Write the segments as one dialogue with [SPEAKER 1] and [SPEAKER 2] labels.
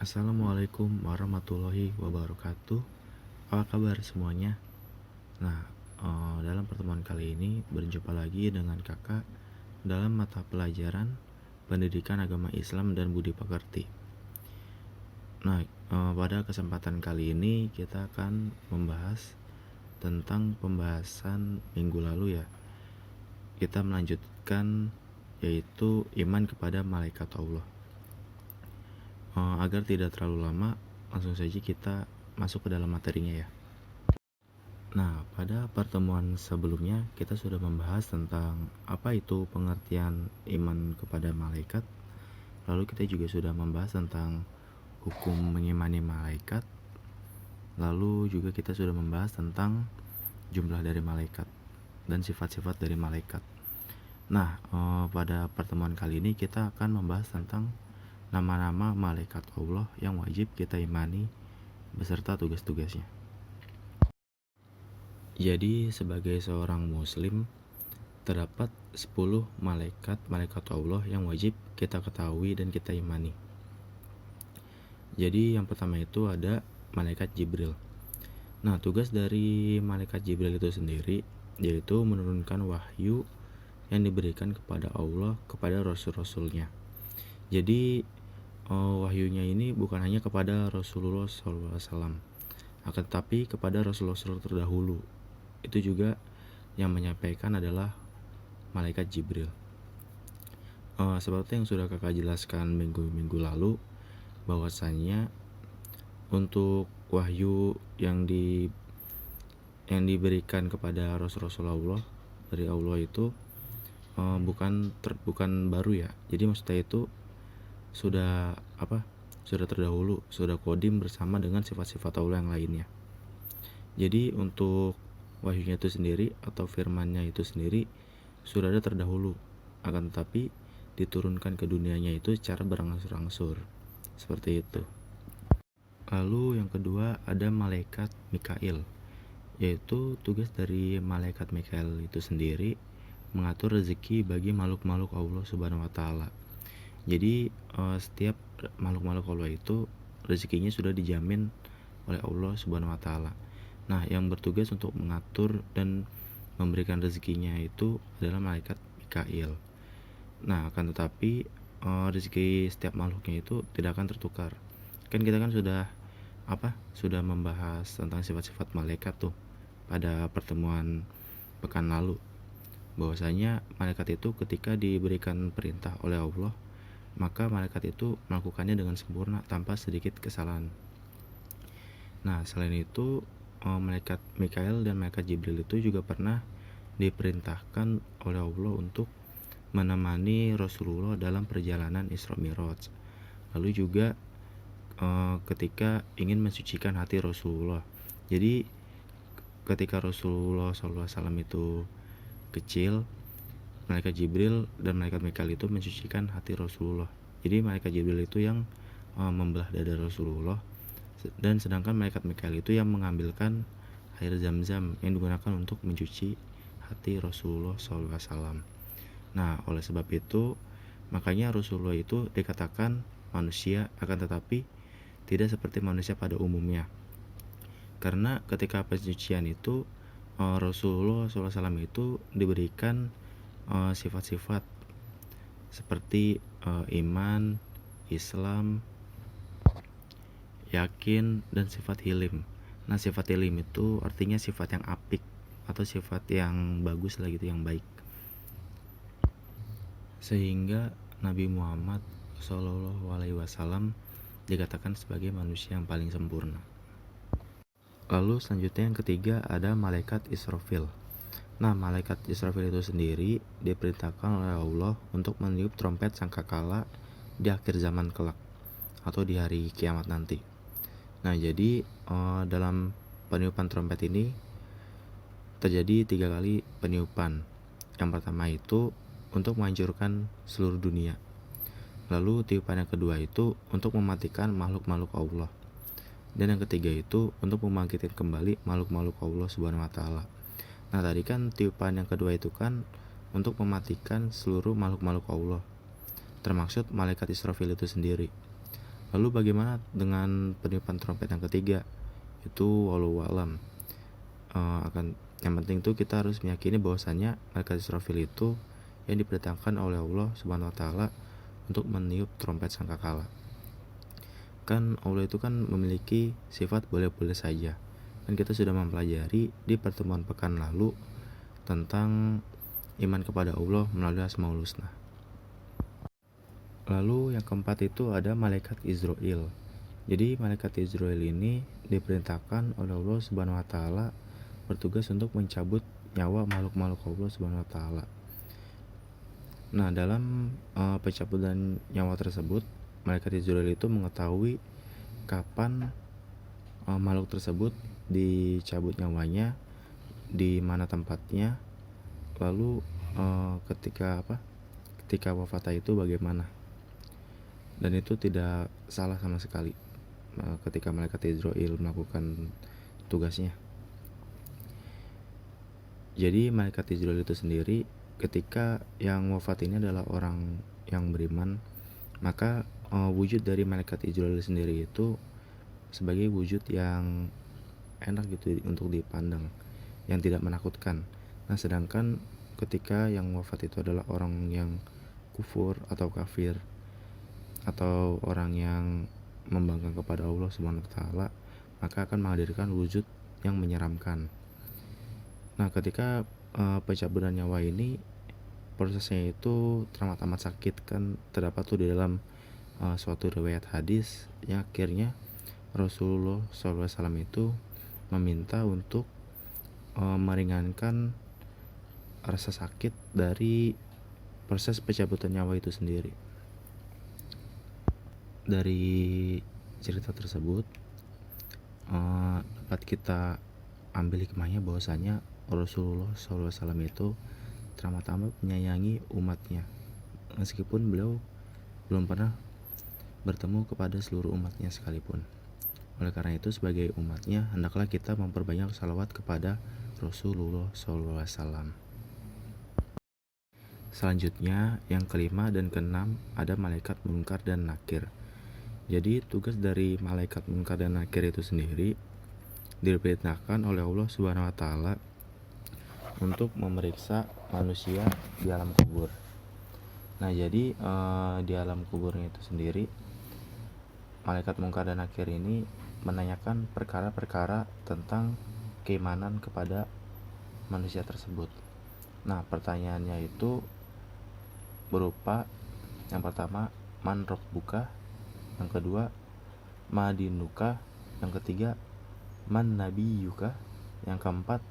[SPEAKER 1] Assalamualaikum warahmatullahi wabarakatuh. Apa kabar semuanya? Nah, dalam pertemuan kali ini berjumpa lagi dengan kakak dalam mata pelajaran Pendidikan Agama Islam dan Budi Pekerti. Nah, pada kesempatan kali ini kita akan membahas tentang pembahasan minggu lalu ya. Kita melanjutkan yaitu iman kepada malaikat Allah. Agar tidak terlalu lama, langsung saja kita masuk ke dalam materinya ya. Nah, pada pertemuan sebelumnya kita sudah membahas tentang apa itu pengertian iman kepada malaikat. Lalu kita juga sudah membahas tentang hukum mengimani malaikat. Lalu juga kita sudah membahas tentang jumlah dari malaikat dan sifat-sifat dari malaikat. Nah, pada pertemuan kali ini kita akan membahas tentang nama-nama malaikat Allah yang wajib kita imani beserta tugas-tugasnya. Jadi sebagai seorang muslim terdapat 10 malaikat Allah yang wajib kita ketahui dan kita imani. Jadi yang pertama itu ada malaikat Jibril. Nah, tugas dari malaikat Jibril itu sendiri yaitu menurunkan wahyu yang diberikan kepada Allah kepada rasul-rasulnya. Jadi wahyunya ini bukan hanya kepada Rasulullah SAW, akan tetapi kepada Rasul-Rasul terdahulu. Itu juga yang menyampaikan adalah malaikat Jibril. Seperti yang sudah kakak jelaskan minggu lalu, bahwasannya untuk wahyu yang diberikan kepada Rasul-Rasul Allah dari Allah itu bukan baru ya. Jadi maksudnya itu sudah terdahulu, sudah kodim bersama dengan sifat-sifat Allah yang lainnya. Jadi untuk wahyunya itu sendiri atau firmannya itu sendiri sudah ada terdahulu, akan tetapi diturunkan ke dunianya itu secara berangsur-angsur, seperti itu. Lalu yang kedua ada malaikat Mikail, yaitu tugas dari malaikat Mikail itu sendiri mengatur rezeki bagi makhluk-makhluk Allah Subhanahu wa Ta'ala. Jadi setiap makhluk-makhluk Allah itu rezekinya sudah dijamin oleh Allah Subhanahu wa Ta'ala. Nah, yang bertugas untuk mengatur dan memberikan rezekinya itu adalah malaikat Mikail. Nah, akan tetapi rezeki setiap makhluknya itu tidak akan tertukar. Kan kita sudah membahas tentang sifat-sifat malaikat tuh pada pertemuan pekan lalu, bahwasanya malaikat itu ketika diberikan perintah oleh Allah, maka malaikat itu melakukannya dengan sempurna tanpa sedikit kesalahan. Nah, selain itu malaikat Mikail dan malaikat Jibril itu juga pernah diperintahkan oleh Allah untuk menemani Rasulullah dalam perjalanan Isra Mi'raj. Lalu juga ketika ingin mensucikan hati Rasulullah. Jadi ketika Rasulullah SAW itu kecil, malaikat Jibril dan malaikat Mikail itu mensucikan hati Rasulullah. Jadi malaikat Jibril itu yang membelah dada Rasulullah, dan sedangkan malaikat Mikail itu yang mengambilkan air zam-zam yang digunakan untuk mencuci hati Rasulullah SAW. Nah, oleh sebab itu makanya Rasulullah itu dikatakan manusia, akan tetapi tidak seperti manusia pada umumnya. Karena ketika pencucian itu Rasulullah SAW itu diberikan sifat-sifat seperti iman, Islam, yakin, dan sifat hilim. Nah, sifat hilim itu artinya sifat yang apik atau sifat yang bagus lah gitu, yang baik. Sehingga Nabi Muhammad SAW dikatakan sebagai manusia yang paling sempurna. Lalu selanjutnya yang ketiga ada malaikat Israfil. Nah, malaikat Israfil itu sendiri diperintahkan oleh Allah untuk meniup trompet sangkakala di akhir zaman kelak atau di hari kiamat nanti. Nah, jadi dalam peniupan trompet ini terjadi 3 kali peniupan. Yang pertama itu untuk menghancurkan seluruh dunia. Lalu tiupan yang kedua itu untuk mematikan makhluk-makhluk Allah. Dan yang ketiga itu untuk membangkitkan kembali makhluk-makhluk Allah Subhanahu wa Ta'ala. Nah, tadi kan tiupan yang kedua itu kan untuk mematikan seluruh makhluk-makhluk Allah, termaksud malaikat Israfil itu sendiri. Lalu bagaimana dengan peniupan trompet yang ketiga? Itu wallahu alam. Yang penting tuh kita harus meyakini bahwasannya malaikat Israfil itu yang diperintahkan oleh Allah Subhanahu wa taala untuk meniup trompet sangkakala. Kan Allah itu kan memiliki sifat boleh-boleh saja. Dan kita sudah mempelajari di pertemuan pekan lalu tentang iman kepada Allah melalui Asmaul Husna. Lalu yang keempat itu ada malaikat Israel. Jadi malaikat Israel ini diperintahkan oleh Allah Subhanahu wa taala bertugas untuk mencabut nyawa makhluk-makhluk Allah Subhanahu wa taala. Nah, dalam pencabutan nyawa tersebut, malaikat Israel itu mengetahui kapan makhluk tersebut dicabut nyawanya, di mana tempatnya, lalu ketika wafat itu bagaimana. Dan itu tidak salah sama sekali ketika malaikat Israel melakukan tugasnya. Jadi malaikat Israel itu sendiri ketika yang wafat ini adalah orang yang beriman, maka wujud dari malaikat Israel sendiri itu sebagai wujud yang enak gitu untuk dipandang, yang tidak menakutkan. Nah, sedangkan ketika yang wafat itu adalah orang yang kufur atau kafir, atau orang yang membangkang kepada Allah Subhanahu wa taala, maka akan menghadirkan wujud yang menyeramkan. Nah, ketika pencabulan nyawa ini prosesnya itu teramat sakit, kan terdapat tuh di dalam suatu riwayat hadis yang akhirnya Rasulullah SAW itu meminta untuk meringankan rasa sakit dari proses pencabutan nyawa itu sendiri. Dari cerita tersebut dapat kita ambil hikmahnya bahwasanya Rasulullah SAW itu teramat menyayangi umatnya, meskipun beliau belum pernah bertemu kepada seluruh umatnya sekalipun. Oleh karena itu, sebagai umatnya, hendaklah kita memperbanyak salawat kepada Rasulullah SAW. Selanjutnya, yang kelima dan keenam ada malaikat munkar dan nakir. Jadi tugas dari malaikat munkar dan nakir itu sendiri diperintahkan oleh Allah Subhanahu wa taala untuk memeriksa manusia di alam kubur. Nah, jadi di alam kuburnya itu sendiri, malaikat munkar dan nakir ini menanyakan perkara-perkara tentang keimanan kepada manusia tersebut. Nah, pertanyaannya itu berupa, yang pertama, man rabbuka, yang kedua, ma dinuka, yang ketiga, man nabiyuka, yang keempat,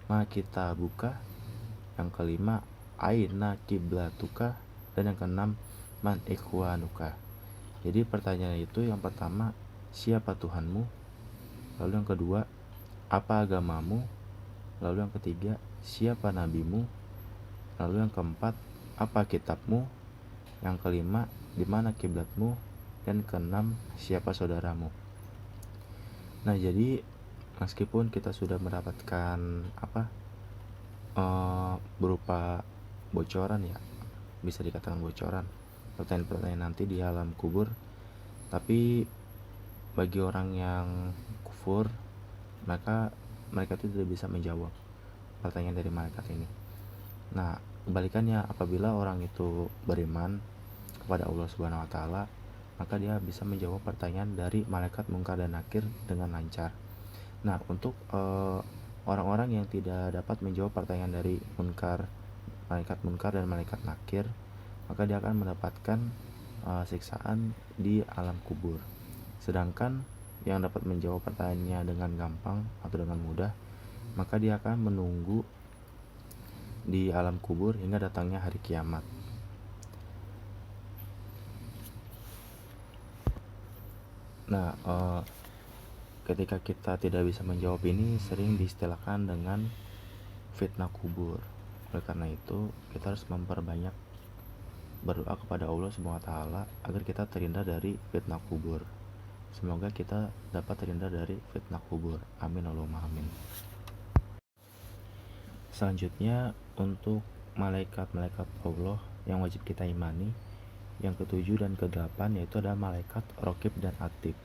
[SPEAKER 1] ma kitabuka, yang kelima, aina kiblatuka, dan yang keenam, man ikhwanuka. Jadi pertanyaan itu, yang pertama, siapa Tuhanmu? Lalu yang kedua, apa agamamu? Lalu yang ketiga, siapa nabimu? Lalu yang keempat, apa kitabmu? Yang kelima, di mana kiblatmu? Dan keenam, siapa saudaramu? Nah, jadi meskipun kita sudah mendapatkan berupa bocoran, ya bisa dikatakan bocoran, pertanyaan-pertanyaan nanti di alam kubur, tapi bagi orang yang kufur, maka mereka itu tidak bisa menjawab pertanyaan dari malaikat ini. Nah, kebalikannya, apabila orang itu beriman kepada Allah Subhanahu wa taala, maka dia bisa menjawab pertanyaan dari malaikat munkar dan nakir dengan lancar. Nah, untuk orang-orang yang tidak dapat menjawab pertanyaan dari malaikat munkar dan malaikat nakir, maka dia akan mendapatkan siksaan di alam kubur. Sedangkan yang dapat menjawab pertanyaannya dengan gampang atau dengan mudah, maka dia akan menunggu di alam kubur hingga datangnya hari kiamat. Nah, ketika kita tidak bisa menjawab ini, sering diistilahkan dengan fitnah kubur. Oleh karena itu, kita harus memperbanyak berdoa kepada Allah Subhanahu wa taala agar kita terhindar dari fitnah kubur. Semoga kita dapat terhindar dari fitnah kubur. Amin Allahumma amin. Selanjutnya, untuk malaikat-malaikat Allah yang wajib kita imani, yang ketujuh dan kedelapan, yaitu ada malaikat Raqib dan Atid.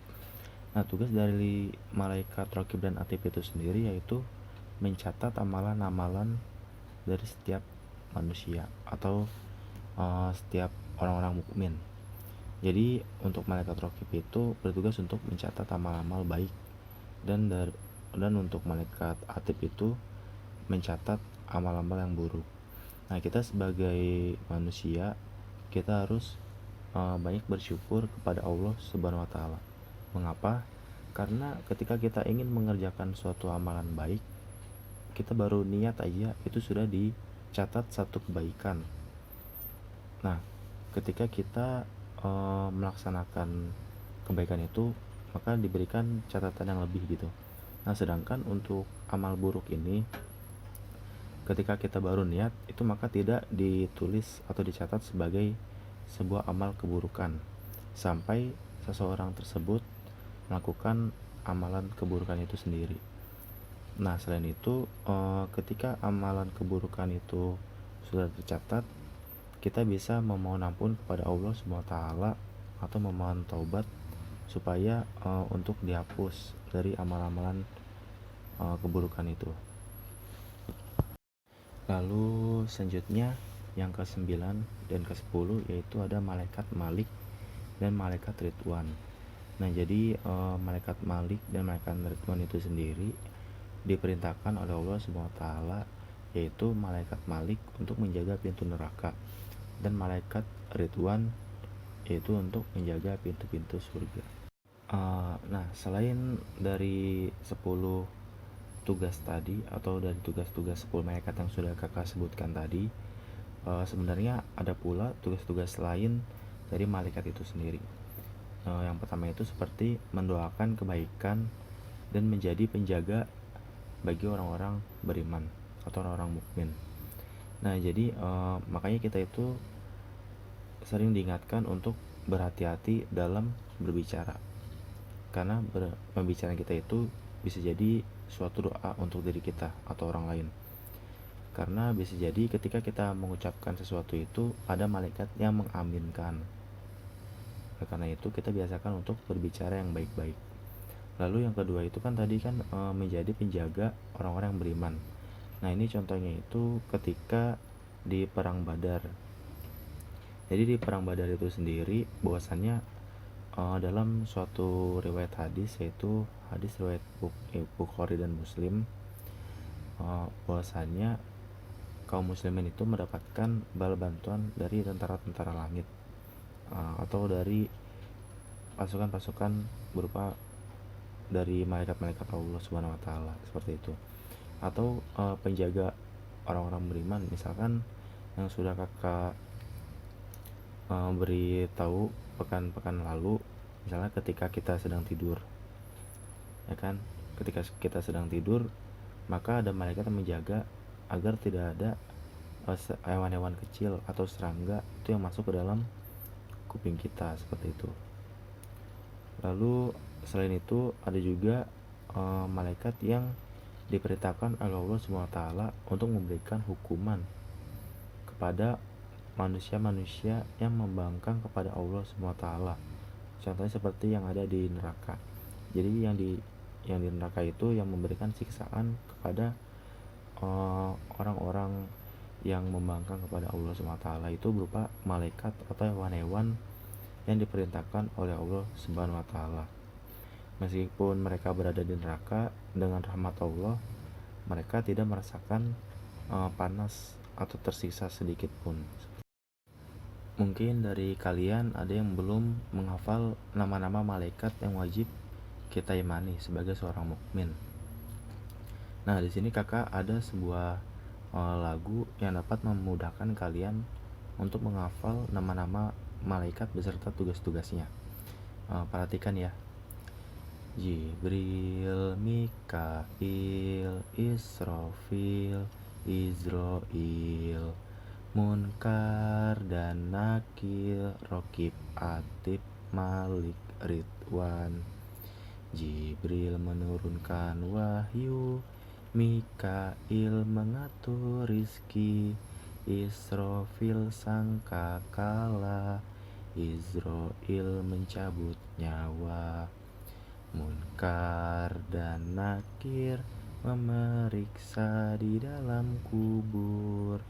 [SPEAKER 1] Nah, tugas dari malaikat Raqib dan Atid itu sendiri yaitu mencatat amalan-amalan dari setiap manusia atau setiap orang-orang mukmin. Jadi untuk malaikat Raqib itu bertugas untuk mencatat amal-amal baik, dan untuk malaikat Atid itu mencatat amal-amal yang buruk. Nah, kita sebagai manusia, kita harus banyak bersyukur kepada Allah Subhanahu wa taala. Mengapa? Karena ketika kita ingin mengerjakan suatu amalan baik, kita baru niat aja itu sudah dicatat satu kebaikan. Nah, ketika kita melaksanakan kebaikan itu, maka diberikan catatan yang lebih gitu. Nah, sedangkan untuk amal buruk ini, ketika kita baru niat itu, maka tidak ditulis atau dicatat sebagai sebuah amal keburukan sampai seseorang tersebut melakukan amalan keburukan itu sendiri. Nah, selain itu, ketika amalan keburukan itu sudah tercatat, kita bisa memohon ampun kepada Allah SWT atau memohon taubat supaya untuk dihapus dari amalan-amalan keburukan itu. Lalu selanjutnya yang ke-9 dan ke-10 yaitu ada malaikat Malik dan malaikat Ridwan. Nah, jadi malaikat Malik dan malaikat Ridwan itu sendiri diperintahkan oleh Allah SWT, yaitu malaikat Malik untuk menjaga pintu neraka dan malaikat Ridwan yaitu untuk menjaga pintu-pintu surga. Nah, selain dari 10 tugas tadi atau dari tugas-tugas 10 malaikat yang sudah kakak sebutkan tadi, sebenarnya ada pula tugas-tugas lain dari malaikat itu sendiri. Yang pertama itu seperti mendoakan kebaikan dan menjadi penjaga bagi orang-orang beriman atau orang-orang mukmin. Nah, jadi makanya kita itu sering diingatkan untuk berhati-hati dalam berbicara, karena pembicaraan kita itu bisa jadi suatu doa untuk diri kita atau orang lain. Karena bisa jadi ketika kita mengucapkan sesuatu itu ada malaikat yang mengaminkan. Karena itu kita biasakan untuk berbicara yang baik-baik. Lalu yang kedua itu kan tadi kan menjadi penjaga orang-orang yang beriman. Nah, ini contohnya itu ketika di perang Badar. Jadi di perang Badar itu sendiri bahwasannya dalam suatu riwayat hadis, yaitu hadis riwayat Bukhari dan Muslim, bahwasannya kaum muslimin itu mendapatkan bala bantuan dari tentara-tentara langit atau dari pasukan-pasukan berupa dari malaikat-malaikat Allah Subhanahu wa taala, seperti itu. Atau penjaga orang-orang beriman, misalkan yang sudah kakak beritahu pekan-pekan lalu, misalnya ketika kita sedang tidur, ya kan, ketika kita sedang tidur maka ada malaikat yang menjaga agar tidak ada hewan-hewan kecil atau serangga itu yang masuk ke dalam kuping kita, seperti itu. Lalu selain itu ada juga malaikat yang diperintahkan oleh Allah SWT untuk memberikan hukuman kepada manusia-manusia yang membangkang kepada Allah SWT. Contohnya seperti yang ada di neraka. Jadi yang di neraka itu yang memberikan siksaan kepada orang-orang yang membangkang kepada Allah SWT itu berupa malaikat atau hewan-hewan yang diperintahkan oleh Allah Subhanahu wa taala. Meskipun mereka berada di neraka, dengan rahmat Allah mereka tidak merasakan panas atau tersiksa sedikit pun. Mungkin dari kalian ada yang belum menghafal nama-nama malaikat yang wajib kita imani sebagai seorang mukmin. Nah, di sini kakak ada sebuah lagu yang dapat memudahkan kalian untuk menghafal nama-nama malaikat beserta tugas-tugasnya. Perhatikan ya. Jibril, Mikail, Israfil, Izrail, Munkar dan Nakir, Raqib, Atid, Malik, Ridwan. Jibril menurunkan wahyu, Mikail mengatur rizki, Israfil sangkakala, Israel mencabut nyawa. Munkar dan Nakir memeriksa di dalam kubur.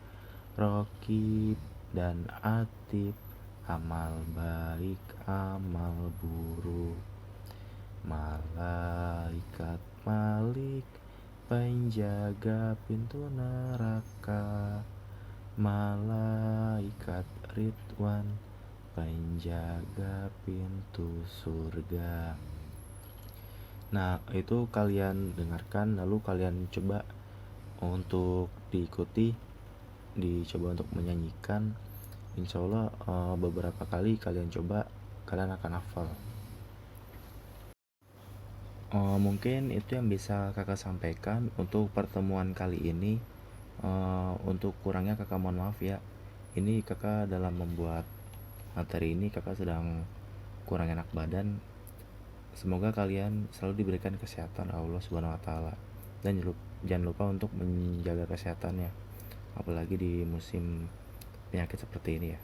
[SPEAKER 1] Rokib dan Atib, amal baik, amal buruk. Malaikat Malik, penjaga pintu neraka. Malaikat Ridwan, penjaga pintu surga. Nah, itu kalian dengarkan, lalu kalian coba untuk diikuti, dicoba untuk menyanyikan. Insya Allah beberapa kali kalian coba, kalian akan hafal. Mungkin itu yang bisa kakak sampaikan untuk pertemuan kali ini. Untuk kurangnya kakak mohon maaf ya. Ini kakak dalam membuat materi ini kakak sedang kurang enak badan. Semoga kalian selalu diberikan kesehatan Allah Subhanahu wa taala. Dan jangan lupa untuk menjaga kesehatannya, apalagi di musim penyakit seperti ini ya.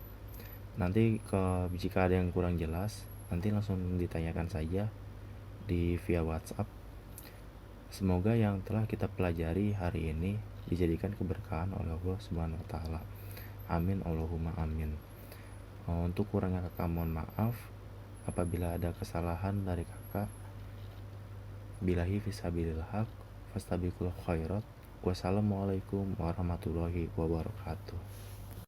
[SPEAKER 1] Nanti jika ada yang kurang jelas, nanti langsung ditanyakan saja di via WhatsApp. Semoga yang telah kita pelajari hari ini dijadikan keberkahan oleh Allah Subhanahu wa taala. Amin Allahumma amin. Untuk kurangnya kakak mohon maaf. Apabila ada kesalahan dari kakak, billahi fisabilil haq, fastabiqul khairat. Wassalamualaikum warahmatullahi wabarakatuh.